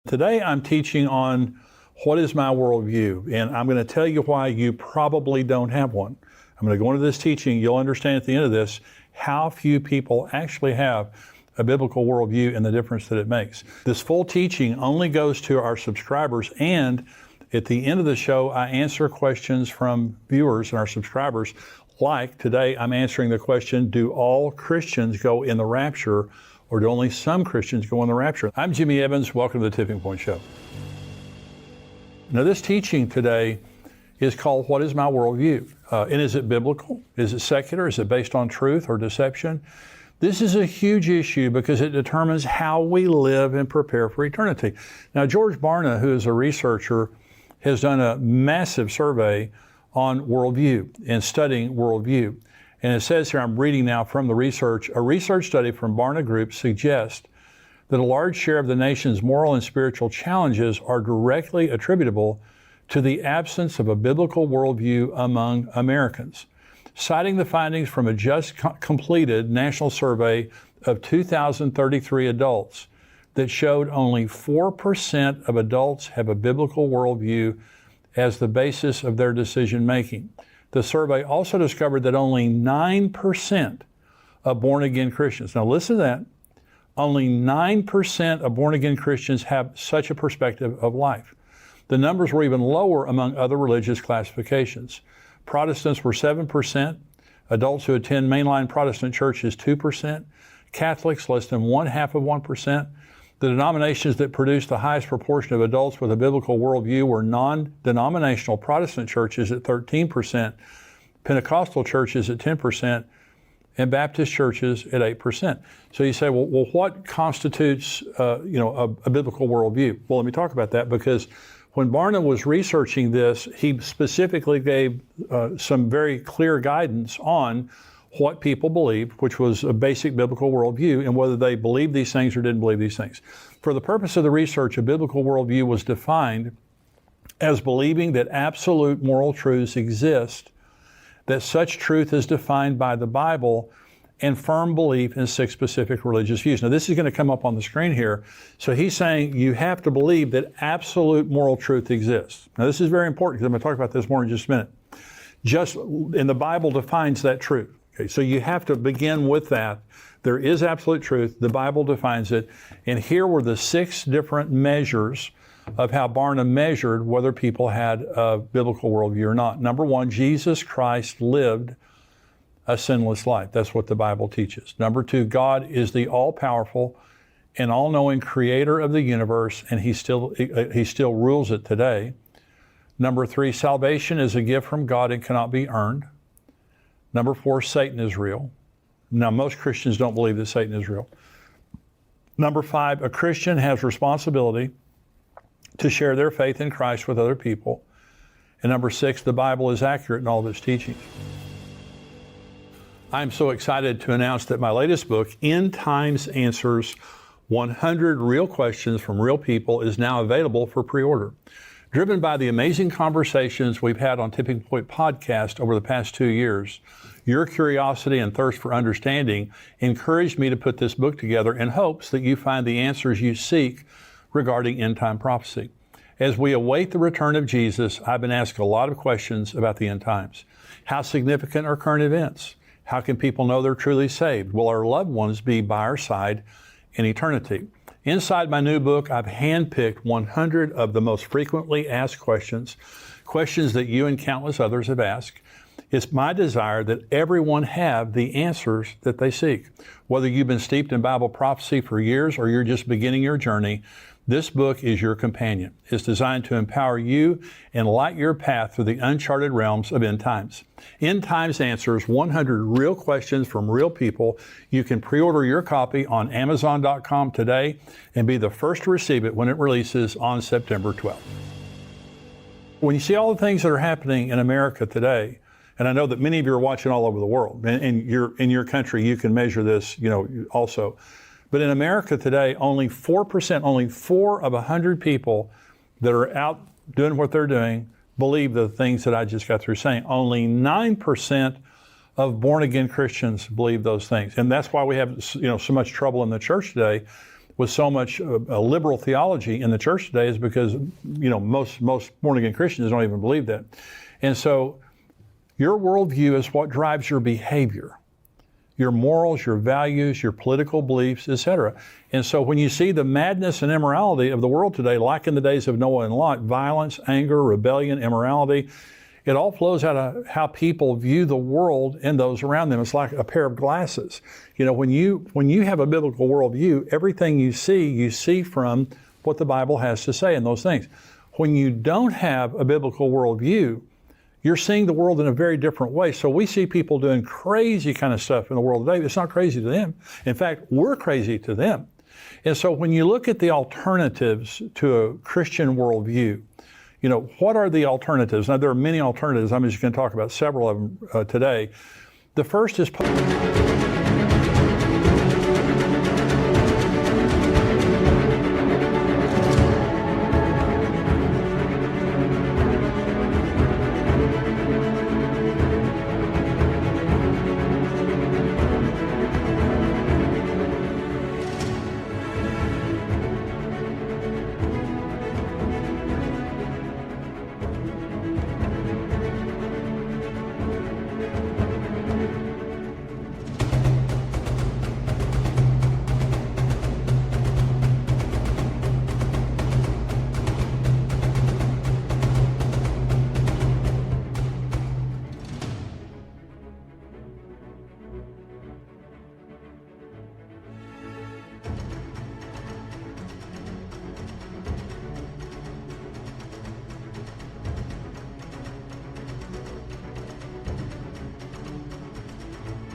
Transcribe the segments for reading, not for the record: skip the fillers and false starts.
Today I'm teaching on what is my worldview, and I'm going to tell you why you probably don't have one. I'm going to go into this teaching. You'll understand at the end of this how few people actually have a biblical worldview and the difference that it makes. This full teaching only goes to our subscribers, and at the end of the show, I answer questions from viewers and our subscribers. Like today, I'm answering the question, do all Christians go in the rapture, or do only some Christians go in the rapture? I'm Jimmy Evans. Welcome to the Tipping Point Show. Now, this teaching today is called, What is My Worldview? And is it biblical? Is it secular? Is it based on truth or deception? This is a huge issue because it determines how we live and prepare for eternity. Now, George Barna, who is a researcher, has done a massive survey on worldview and studying worldview. And it says here, I'm reading now from the research, a research study from Barna Group suggests that a large share of the nation's moral and spiritual challenges are directly attributable to the absence of a biblical worldview among Americans. Citing the findings from a just completed national survey of 2,033 adults that showed only 4% of adults have a biblical worldview as the basis of their decision making. The survey also discovered that only 9% of born-again Christians, now listen to that, only 9% of born-again Christians have such a perspective of life. The numbers were even lower among other religious classifications. Protestants were 7%, adults who attend mainline Protestant churches 2%, Catholics less than 0.5%. The denominations that produced the highest proportion of adults with a biblical worldview were non-denominational Protestant churches at 13%, Pentecostal churches at 10%, and Baptist churches at 8%. So you say, well, what constitutes a biblical worldview? Well, let me talk about that, because when Barna was researching this, he specifically gave some very clear guidance on what people believed, which was a basic biblical worldview, and whether they believed these things or didn't believe these things. For the purpose of the research, a biblical worldview was defined as believing that absolute moral truths exist, that such truth is defined by the Bible, and firm belief in 6 specific religious views. Now, this is going to come up on the screen here. So he's saying you have to believe that absolute moral truth exists. Now, this is very important because I'm going to talk about this more in just a minute. And the Bible defines that truth. Okay, so you have to begin with that. There is absolute truth. The Bible defines it. And here were the 6 different measures of how Barna measured whether people had a biblical worldview or not. Number 1, Jesus Christ lived a sinless life. That's what the Bible teaches. Number 2, God is the all-powerful and all-knowing creator of the universe, and He still rules it today. Number 3, salvation is a gift from God and cannot be earned. Number 4, Satan is real. Now, most Christians don't believe that Satan is real. Number 5, a Christian has responsibility to share their faith in Christ with other people. And number 6, the Bible is accurate in all of its teachings. I'm so excited to announce that my latest book, End Times Answers, 100 Real Questions from Real People, is now available for pre-order. Driven by the amazing conversations we've had on Tipping Point Podcast over the past 2 years, your curiosity and thirst for understanding encouraged me to put this book together in hopes that you find the answers you seek regarding end-time prophecy. As we await the return of Jesus, I've been asked a lot of questions about the end times. How significant are current events? How can people know they're truly saved? Will our loved ones be by our side in eternity? Inside my new book, I've handpicked 100 of the most frequently asked questions that you and countless others have asked. It's my desire that everyone have the answers that they seek. Whether you've been steeped in Bible prophecy for years or you're just beginning your journey, this book is your companion. It's designed to empower you and light your path through the uncharted realms of end times. End Times Answers, 100 Real Questions from Real People. You can pre-order your copy on Amazon.com today and be the first to receive it when it releases on September 12th. When you see all the things that are happening in America today, and I know that many of you are watching all over the world, and in your country you can measure this, also. But in America today, only 4%, only 4 of 100 people that are out doing what they're doing believe the things that I just got through saying. Only 9% of born-again Christians believe those things. And that's why we have so much trouble in the church today with so much liberal theology in the church today is because, most born-again Christians don't even believe that. And so your worldview is what drives your behavior, your morals, your values, your political beliefs, etc. And so when you see the madness and immorality of the world today, like in the days of Noah and Lot, violence, anger, rebellion, immorality, it all flows out of how people view the world and those around them. It's like a pair of glasses. When you have a biblical worldview, everything you see from what the Bible has to say and those things. When you don't have a biblical worldview, you're seeing the world in a very different way. So we see people doing crazy kind of stuff in the world today. It's not crazy to them. In fact, we're crazy to them. And so when you look at the alternatives to a Christian worldview, what are the alternatives? Now, there are many alternatives. I'm just going to talk about several of them today. The first is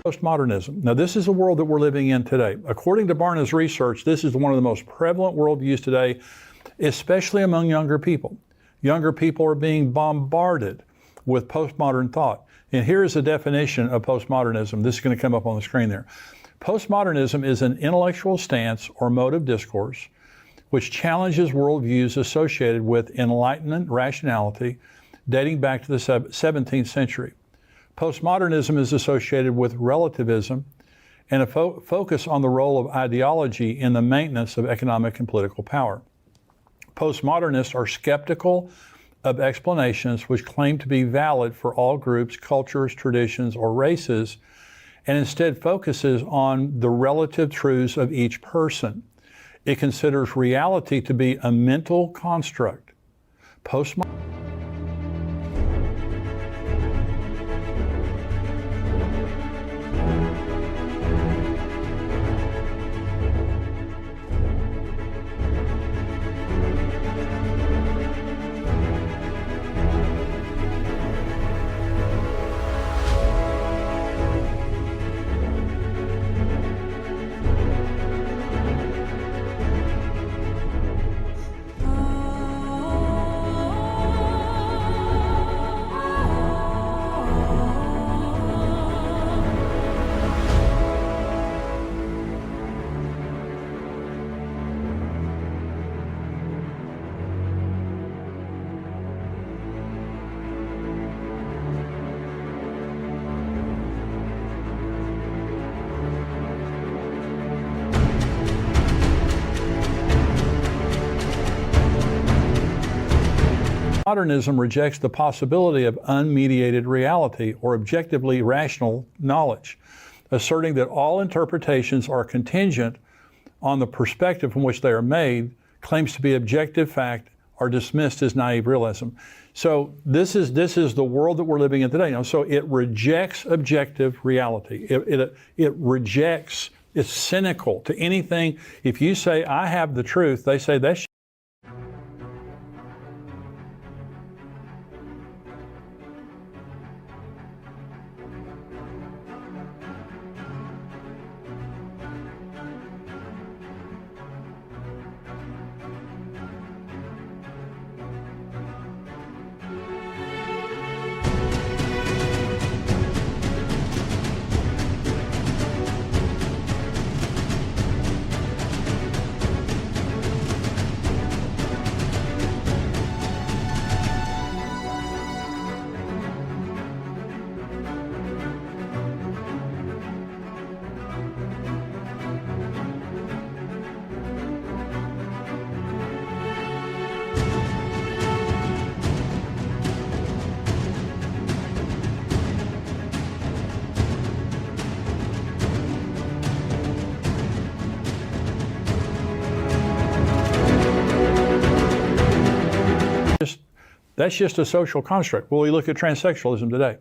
postmodernism. Now, this is the world that we're living in today. According to Barna's research, this is one of the most prevalent worldviews today, especially among younger people. Younger people are being bombarded with postmodern thought. And here is a definition of postmodernism. This is going to come up on the screen there. Postmodernism is an intellectual stance or mode of discourse which challenges worldviews associated with Enlightenment rationality dating back to the 17th century. Postmodernism is associated with relativism and a focus on the role of ideology in the maintenance of economic and political power. Postmodernists are skeptical of explanations which claim to be valid for all groups, cultures, traditions, or races, and instead focuses on the relative truths of each person. It considers reality to be a mental construct. Modernism rejects the possibility of unmediated reality or objectively rational knowledge, asserting that all interpretations are contingent on the perspective from which they are made, claims to be objective fact, are dismissed as naive realism. So this is the world that we're living in today. So it rejects objective reality. It rejects, it's cynical to anything. If you say, I have the truth, they say that's That's just a social construct. Well, we look at transsexualism today.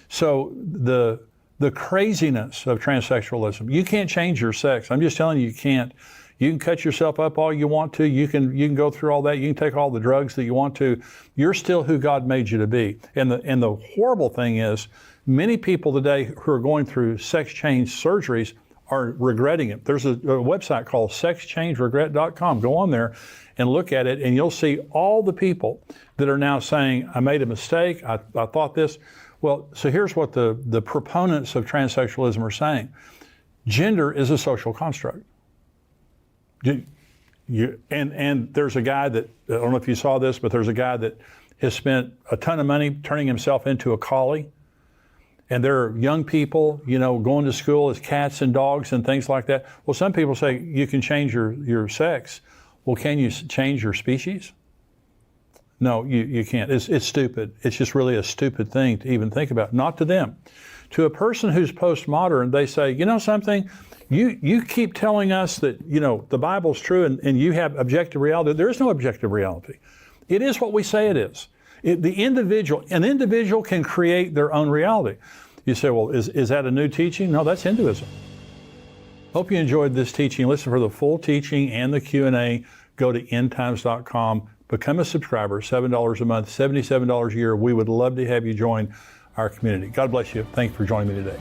So the craziness of transsexualism, you can't change your sex. I'm just telling you, you can't. You can cut yourself up all you want to. You can go through all that. You can take all the drugs that you want to. You're still who God made you to be. And the horrible thing is, many people today who are going through sex change surgeries are regretting it. There's a website called sexchangeregret.com. Go on there and look at it, and you'll see all the people that are now saying, I made a mistake, I thought this. Well, so here's what the proponents of transsexualism are saying. Gender is a social construct. And there's a guy that, I don't know if you saw this, but there's a guy that has spent a ton of money turning himself into a collie. And there are young people, going to school as cats and dogs and things like that. Well, some people say you can change your sex. Well, can you change your species? No, you can't. It's stupid. It's just really a stupid thing to even think about. Not to them. To a person who's postmodern, they say, you know something? You keep telling us that, the Bible's true and you have objective reality. There is no objective reality. It is what we say it is. An individual can create their own reality. You say, well, is that a new teaching? No, that's Hinduism. Hope you enjoyed this teaching. Listen for the full teaching and the Q&A. Go to endtimes.com. Become a subscriber, $7 a month, $77 a year. We would love to have you join our community. God bless you. Thanks for joining me today.